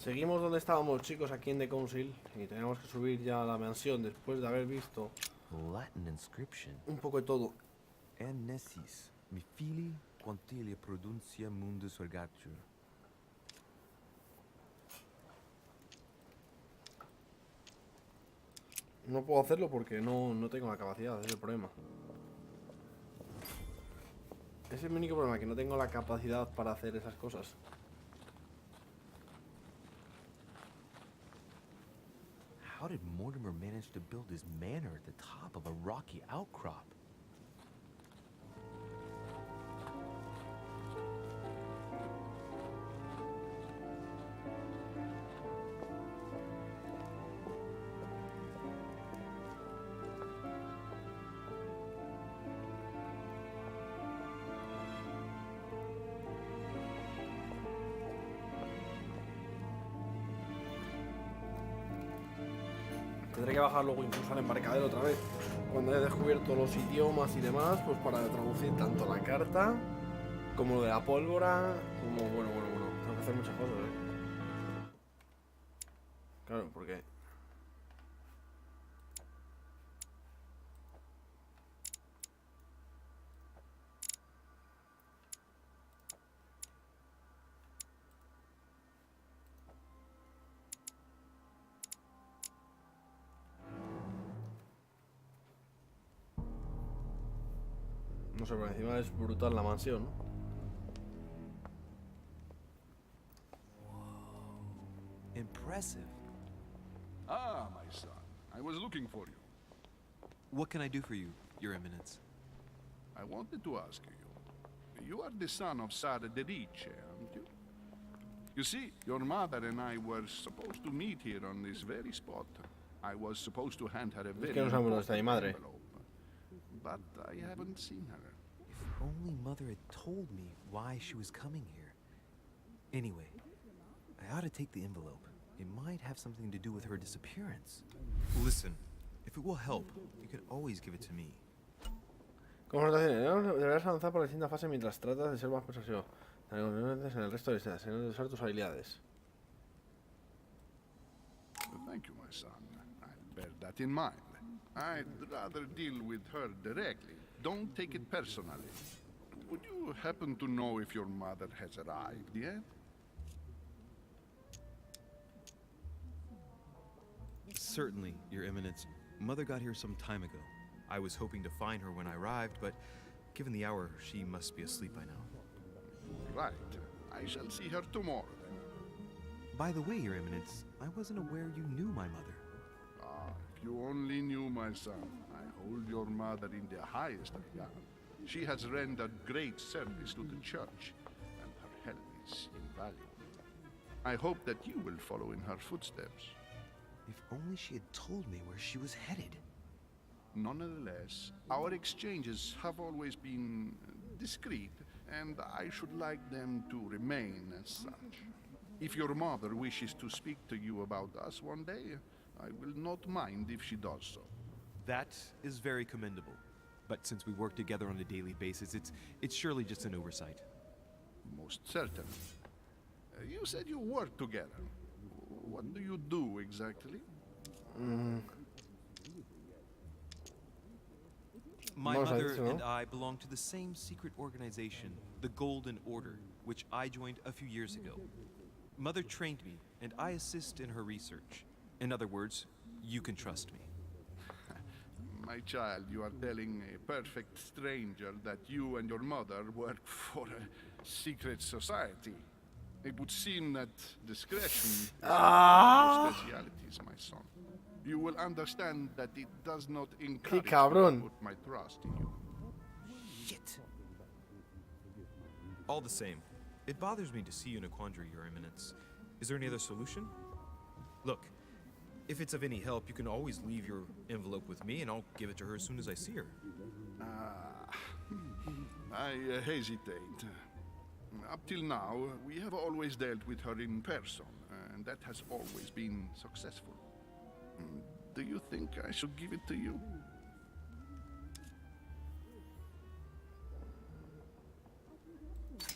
Seguimos donde estábamos, chicos, aquí en The Council. Y tenemos que subir ya a la mansión después de haber visto Latin inscription. un poco de todo. Annesis, mi fili quantilia produncia mundus ergatur. No puedo hacerlo porque no tengo la capacidad, ese es el problema. Ese es el único problema, que no tengo la capacidad para hacer esas cosas. How did Mortimer manage to build his manor at the top of a rocky outcrop? Tendré que bajar luego incluso al embarcadero otra vez, cuando haya descubierto los idiomas y demás, pues para traducir tanto la carta como lo de la pólvora, como bueno, tengo que hacer muchas cosas, Claro, porque no sé, por encima es brutal la mansión, ¿no? Impressive. Ah, my son. I was looking for you. What can I do for you, Your Eminence? I wanted to ask you. You are the son of Sara the Rich, aren't you? You see, your mother and I were supposed to meet here on this very spot. I was supposed to hand her a very que no sabemos dónde está mi madre. envelope, but I haven't seen her. If only Mother had told me why she was coming here. Anyway, I ought to take the envelope. It might have something to do with her disappearance. Listen, if it will help, you can always give it to me. Confrontación. Deberás avanzar por la distinta fase mientras tratas de ser más persuasivo. En el resto de escenas, en usar tus habilidades. Thank you, my son. I'll bear that in mind. I'd rather deal with her directly. Don't take it personally. Would you happen to know if your mother has arrived yet? Certainly, Your Eminence. Mother got here some time ago. I was hoping to find her when I arrived, but given the hour, she must be asleep by now. Right. I shall see her tomorrow then. By the way, Your Eminence, I wasn't aware you knew my mother. Ah, if you only knew, my son. I hold your mother in the highest regard. She has rendered great service to the church, and her help is invaluable. I hope that you will follow in her footsteps. If only she had told me where she was headed. Nonetheless, our exchanges have always been discreet, and I should like them to remain as such. If your mother wishes to speak to you about us one day, I will not mind if she does so. That is very commendable. But since we work together on a daily basis, it's surely just an oversight. Most certainly. You said you work together. What do you do exactly? My Vamos a mother ver, ¿no? and I belong to the same secret organization, the Golden Order, which I joined a few years ago. Mother trained me, and I assist in her research. In other words, you can trust me. My child, you are telling a perfect stranger that you and your mother work for a secret society. It would seem that discretion is one of your specialities, my son. You will understand that it does not encourage me to cabrón. put my trust in you. Shit. All the same, it bothers me to see you in a quandary, Your Eminence. Is there any other solution? Look, if it's of any help, you can always leave your envelope with me, and I'll give it to her as soon as I see her. I hesitate. Up till now, we have always dealt with her in person, and that has always been successful. Do you think I should give it to you?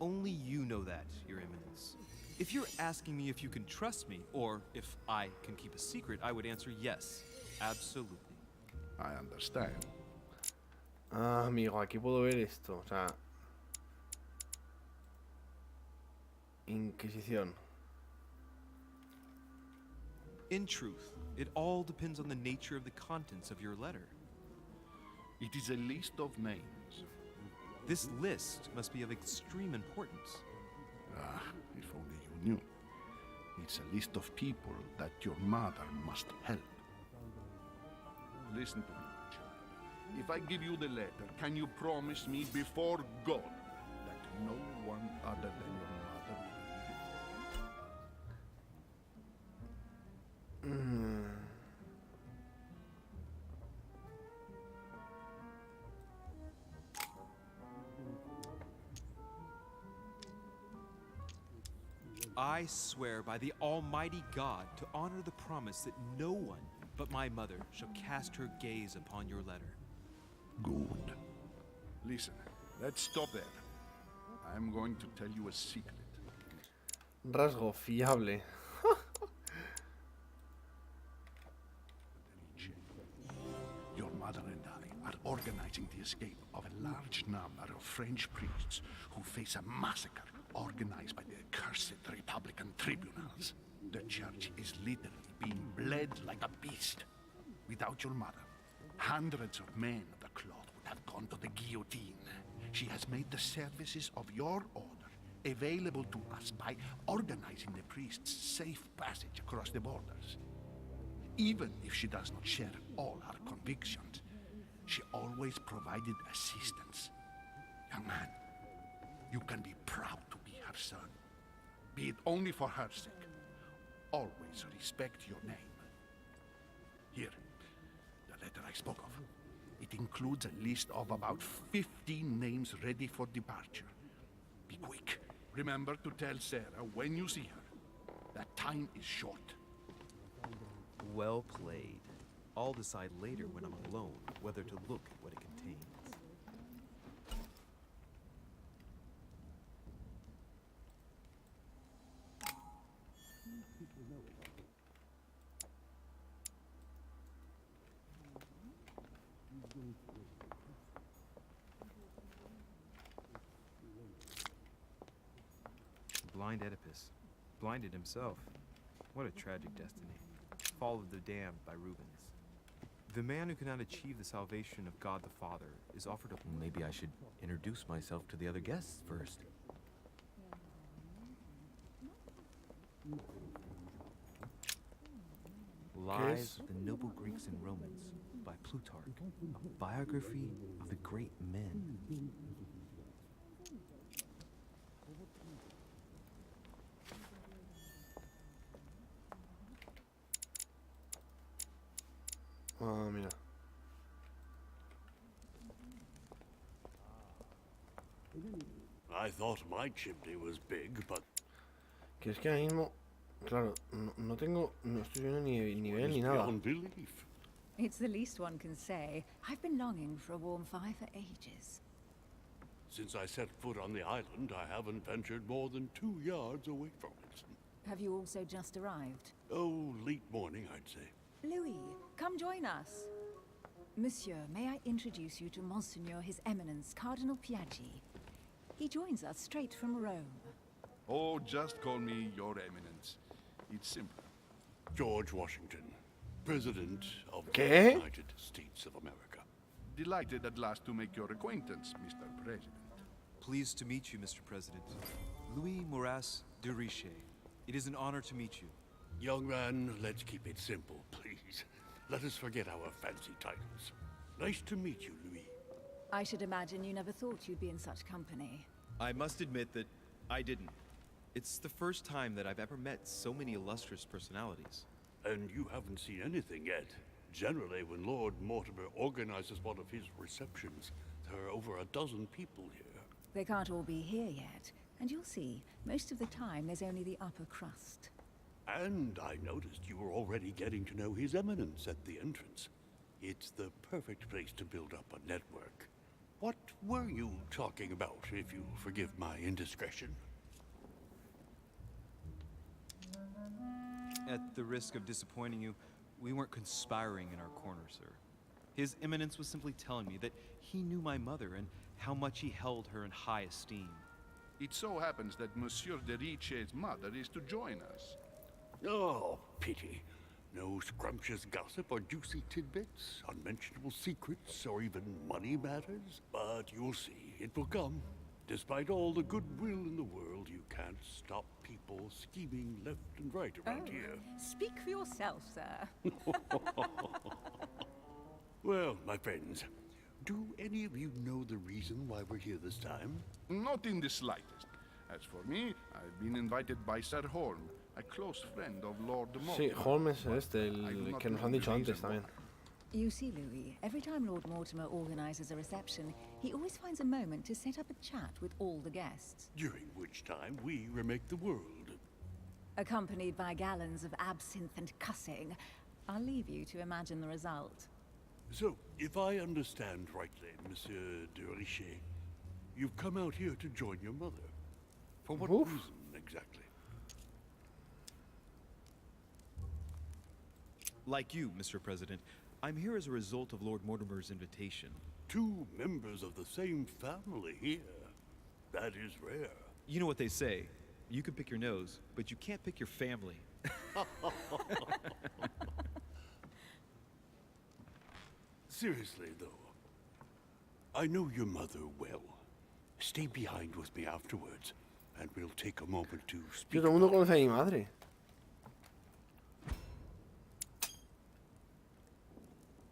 Only you know that, Your Eminence. If you're asking me if you can trust me, or if I can keep a secret, I would answer yes, absolutely. I understand. Ah, amigo, aquí puedo ver esto. O sea, Inquisición. In truth, it all depends on the nature of the contents of your letter. It is a list of names. This list must be of extreme importance. Ah, if only you knew. It's a list of people that your mother must help. Listen to me, child. If I give you the letter, can you promise me before God that no one other than your mother will read it? I swear by the Almighty God to honor the promise that no one but my mother shall cast her gaze upon your letter. Good. Listen, let's stop there. I'm going to tell you a secret. Rasgo fiable. Your mother and I are organizing the escape of a large number of French priests who face a massacre organized by the accursed Republican tribunals. The church is literally being bled like a beast. Without your mother, hundreds of men of the cloth would have gone to the guillotine. She has made the services of your order available to us by organizing the priests' safe passage across the borders. Even if she does not share all our convictions, she always provided assistance. Young man, you can be proud to be her son. Be it only for her sake. Always respect your name. Here, the letter I spoke of. It includes a list of about 15 names ready for departure. Be quick. Remember to tell Sarah when you see her that time is short. Well played. I'll decide later when I'm alone whether to look at what it contains. Blind Oedipus. Blinded himself. What a tragic destiny. Fall of the damned by Rubens. The man who cannot achieve the salvation of God the Father is offered a... Maybe I should introduce myself to the other guests first. Lives of the Noble Greeks and Romans by Plutarch, a biography of the great men. Ah, mira. I thought my chimney was big, but Que es que ahora mismo, claro, no tengo, no estoy viendo ni nivel ni it's nada. beyond belief. It's the least one can say. I've been longing for a warm fire for ages. Since I set foot on the island, I haven't ventured more than 2 yards away from it. Have you also just arrived? Oh, late morning, I'd say. Louis, come join us. Monsieur, may I introduce you to Monseigneur His Eminence, Cardinal Piaggi. He joins us straight from Rome. Oh, just call me Your Eminence. It's simple. George Washington, President of ¿Qué? the United States of America. Delighted at last to make your acquaintance, Mr. President. Pleased to meet you, Mr. President. Louis Moras de Riche. It is an honor to meet you. Young man, let's keep it simple, please. Let us forget our fancy titles. Nice to meet you, Louis. I should imagine you never thought you'd be in such company. I must admit that I didn't. It's the first time that I've ever met so many illustrious personalities. And you haven't seen anything yet. Generally, when Lord Mortimer organizes one of his receptions, there are over a dozen people here. They can't all be here yet, and you'll see, most of the time there's only the upper crust. And I noticed you were already getting to know His Eminence at the entrance. It's the perfect place to build up a network. What were you talking about, if you forgive my indiscretion? At the risk of disappointing you, we weren't conspiring in our corner, sir. His Eminence was simply telling me that he knew my mother and how much he held her in high esteem. It so happens that Monsieur de Riche's mother is to join us. Oh, pity. No scrumptious gossip or juicy tidbits, unmentionable secrets, or even money matters. But you'll see, it will come. Despite all the goodwill in the world, you can't stop people scheming left and right around here. Speak for yourself, sir. Well, my friends, do any of you know the reason why we're here this time? Not in the slightest. As for me, I've been invited by Sir Holm, a close friend of Lord Sí, Mortimer. Holmes es el que nos han dicho antes también. You see, Louis, every time Lord Mortimer organizes a reception, he always finds a moment to set up a chat with all the guests. During which time we remake the world. Accompanied by gallons of absinthe and cussing, I'll leave you to imagine the result. So, if I understand rightly, Monsieur de Richet, you've come out here to join your mother. For what Oof. reason, exactly? Like you, Mr. President, I'm here as a result of Lord Mortimer's invitation. Two members of the same family here. That is rare. You know what they say, you can pick your nose, but you can't pick your family. Seriously, though, I know your mother well. Stay behind with me afterwards, and we'll take a moment to Tío, speak. todo el mundo conoce a mi madre.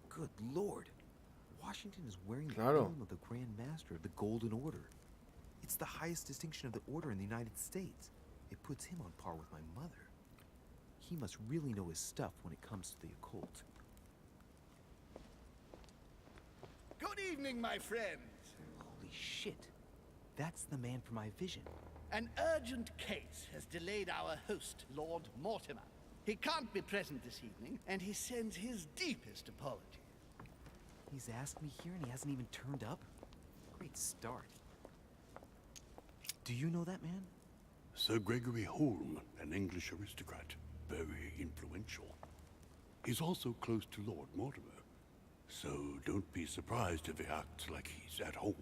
Good lord. Washington is wearing the Claro. emblem of the Grand Master of the Golden Order. It's the highest distinction of the order in the United States. It puts him on par with my mother. He must really know his stuff when it comes to the occult. Good evening, my friends. Holy shit. That's the man for my vision. An urgent case has delayed our host, Lord Mortimer. He can't be present this evening, and he sends his deepest apologies. He's asked me here and he hasn't even turned up? Great start. Do you know that man? Sir Gregory Holm, an English aristocrat, very influential. He's also close to Lord Mortimer, so don't be surprised if he acts like he's at home.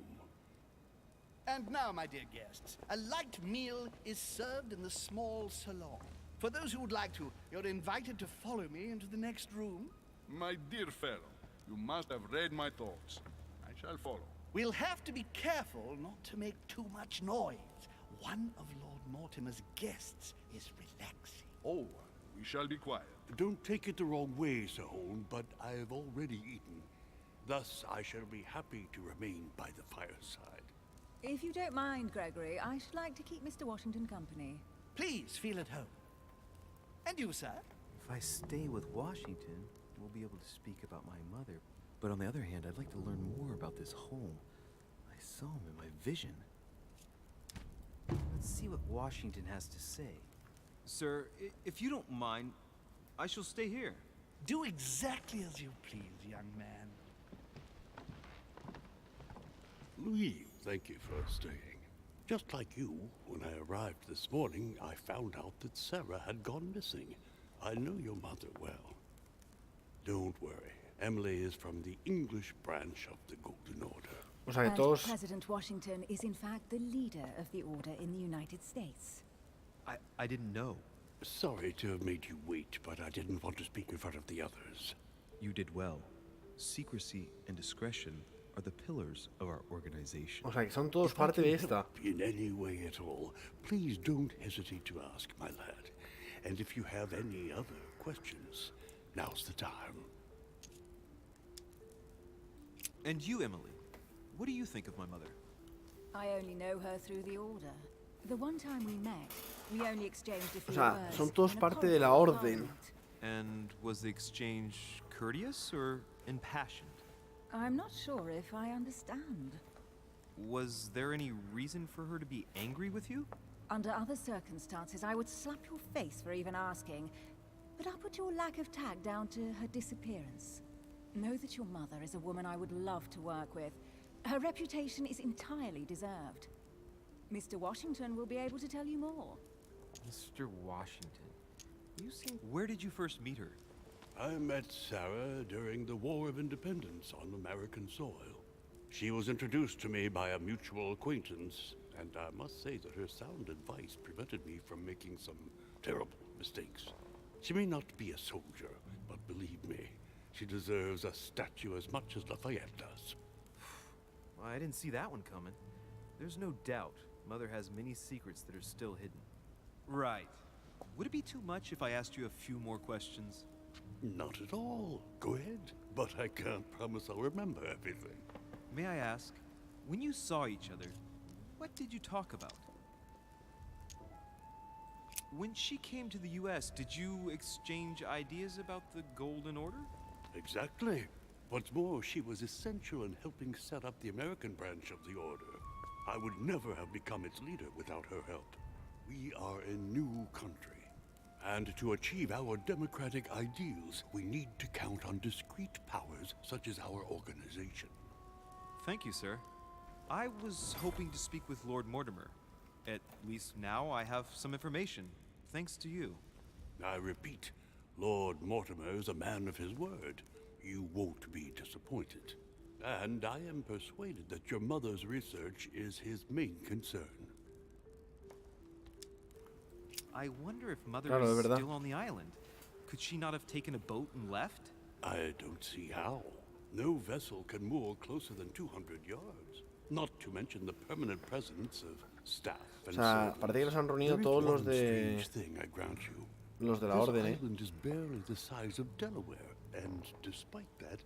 And now, my dear guests, a light meal is served in the small salon. For those who would like to, you're invited to follow me into the next room. My dear fellow, you must have read my thoughts. I shall follow. We'll have to be careful not to make too much noise. One of Lord Mortimer's guests is relaxing. Oh, we shall be quiet. Don't take it the wrong way, Sir Holm, but I have already eaten. Thus, I shall be happy to remain by the fireside. If you don't mind, Gregory, I should like to keep Mr. Washington company. Please feel at home. And you, sir? If I stay with Washington, we'll be able to speak about my mother. But on the other hand, I'd like to learn more about this home. I saw him in my vision. Let's see what Washington has to say. Sir, if you don't mind, I shall stay here. Do exactly as you please, young man. Louis, thank you for staying. Just like you, when I arrived this morning, I found out that Sarah had gone missing. I know your mother well. Don't worry. Emily is from the English branch of the Golden Order. O sea que And todos. President Washington is in fact the leader of the order in the United States. I didn't know. Sorry to have made you wait, but I didn't want to speak in front of the others. You did well. Secrecy and discretion are the pillars of our organization. O sea que son todos If I parte can de esta. help in any way at all, please don't hesitate to ask, my lad. And if you have any other questions, now's the time. And you, Emily, what do you think of my mother? I only know her through the order. The one time we met, we only exchanged a few sea, words. son todos in a parte de la corridor orden. parliament. And was the exchange courteous or impassioned? I'm not sure if I understand. Was there any reason for her to be angry with you? Under other circumstances, I would slap your face for even asking. But I'll put your lack of tact down to her disappearance. Know that your mother is a woman I would love to work with. Her reputation is entirely deserved. Mr. Washington will be able to tell you more. Mr. Washington. You seem... Where did you first meet her? I met Sarah during the War of Independence on American soil. She was introduced to me by a mutual acquaintance, and I must say that her sound advice prevented me from making some terrible mistakes. She may not be a soldier, but believe me, she deserves a statue as much as Lafayette does. Well, I didn't see that one coming. There's no doubt Mother has many secrets that are still hidden. Right. Would it be too much if I asked you a few more questions? Not at all. Go ahead. But I can't promise I'll remember everything. May I ask, when you saw each other, what did you talk about? When she came to the US, did you exchange ideas about the Golden Order? Exactly. What's more, she was essential in helping set up the American branch of the Order. I would never have become its leader without her help. We are a new country, and to achieve our democratic ideals, we need to count on discrete powers such as our organization. Thank you, sir. I was hoping to speak with Lord Mortimer. At least now I have some information, thanks to you. I repeat, Lord Mortimer is a man of his word. You won't be disappointed. And I am persuaded that your mother's research is his main concern. I wonder if Mother Claro, is de verdad. still on the island. Could she not have taken a boat and left? I don't see how. No vessel can moor closer than 200 yards. Not to mention the permanent presence of staff O and sea, servants. parece que los han reunido There is todos los one de strange thing, I grant you. los de la This orden, ¿eh? island is barely the size of Delaware, and despite that,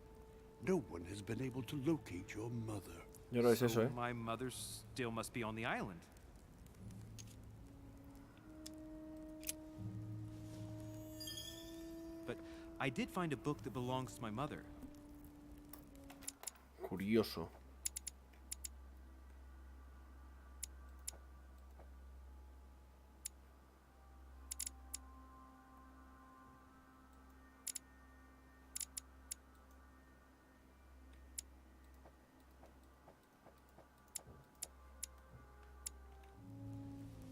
no one has been able to locate your mother. Yo creo que es eso, ¿eh? My mother still must be on the island. But I did find a book that belongs to my mother. Curioso.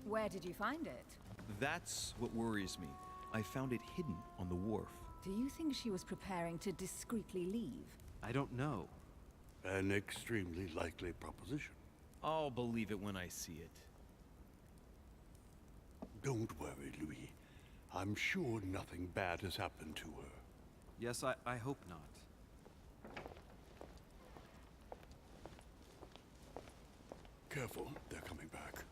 Where did you find it? That's what worries me. I found it hidden on the wharf. Do you think she was preparing to discreetly leave? I don't know. An extremely likely proposition. I'll believe it when I see it. Don't worry, Louis. I'm sure nothing bad has happened to her. Yes, I hope not. Careful, they're coming back.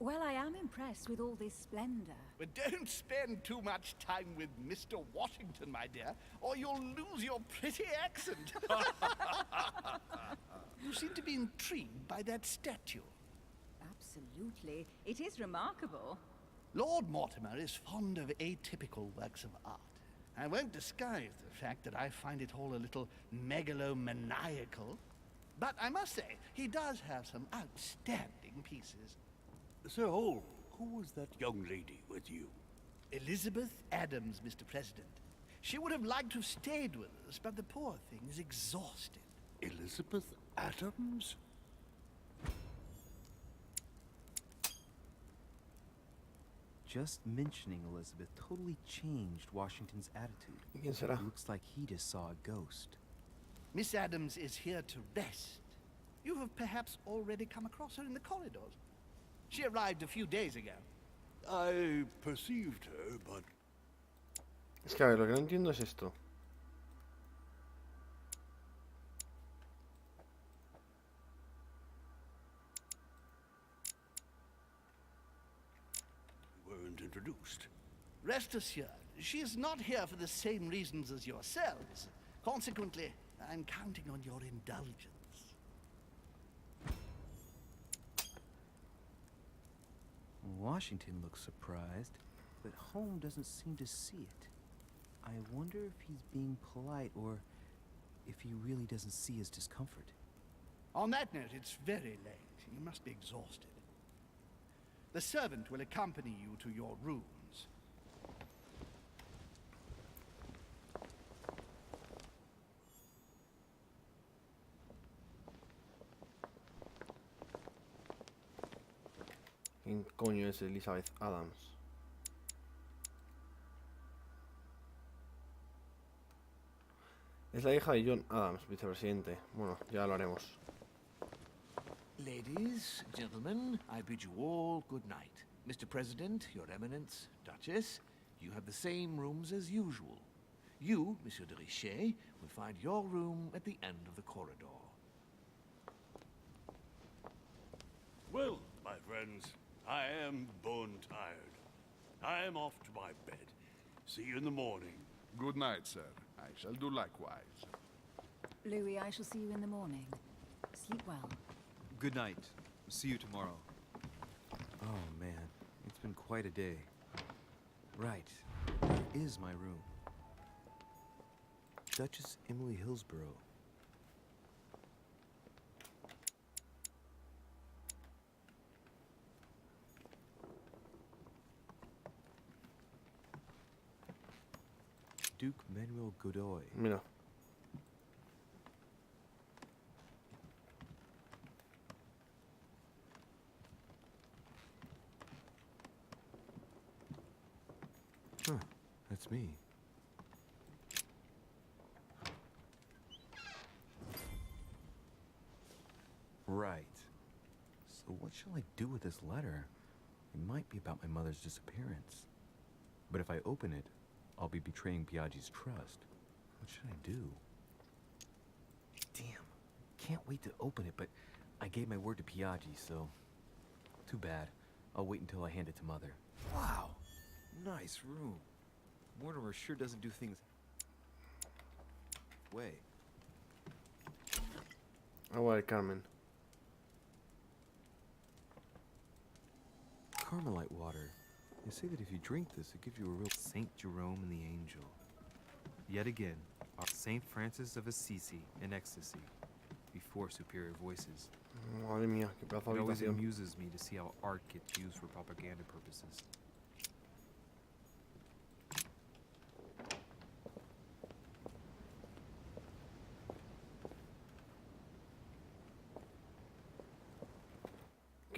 Well, I am impressed with all this splendor. But don't spend too much time with Mr. Washington, my dear, or you'll lose your pretty accent. You seem to be intrigued by that statue. Absolutely. It is remarkable. Lord Mortimer is fond of atypical works of art. I won't disguise the fact that I find it all a little megalomaniacal. But I must say, he does have some outstanding pieces. Sir Hole, who was that young lady with you? Elizabeth Adams, Mr. President. She would have liked to have stayed with us, but the poor thing is exhausted. Elizabeth Adams? Just mentioning Elizabeth totally changed Washington's attitude. ¿Y quién será? Looks like he just saw a ghost. Miss Adams is here to rest. You have perhaps already come across her in the corridors. She arrived a few days ago. I perceived her, but Es que a ver, lo que no entiendo es esto. we weren't introduced. Rest assured, she is not here for the same reasons as yourselves. Consequently, I'm counting on your indulgence. Washington looks surprised, but Holmes doesn't seem to see it. I wonder if he's being polite or if he really doesn't see his discomfort. On that note, it's very late. You must be exhausted. The servant will accompany you to your rooms. ¿Quién coño es Elizabeth Adams? Es la hija de John Adams, vicepresidente. Bueno, ya lo haremos. Ladies, gentlemen, I bid you all good night. Mr. President, Your Eminence, Duchess, you have the same rooms as usual. You, Monsieur de Richet, will find your room at the end of the corridor. Well, my friends, I am bone tired. I am off to my bed. See you in the morning. Good night, sir. I shall do likewise. Louis, I shall see you in the morning. Sleep well. Good night. See you tomorrow. Oh, man. It's been quite a day. Right. Where is my room? Duchess Emily Hillsborough. Duke Manuel Godoy. Mira. Huh, that's me. Right. So what shall I do with this letter? It might be about my mother's disappearance. But if I open it, I'll be betraying Biaggi's trust. What should I do? Damn. Can't wait to open it, but I gave my word to Biaggi, so... Too bad. I'll wait until I hand it to Mother. Wow. Nice room. Mortimer sure doesn't do things... way. Agua de Carmen. Carmelite water. They say that if you drink this, it gives you a real Saint Jerome and the Angel. Yet again, our Saint Francis of Assisi in ecstasy, before superior voices. Madre mía, qué pedazo It de always habitación. amuses me to see how art gets used for propaganda purposes.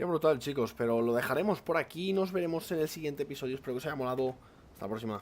Qué brutal, chicos, pero lo dejaremos por aquí. Nos veremos en el siguiente episodio. Espero que os haya molado. Hasta la próxima.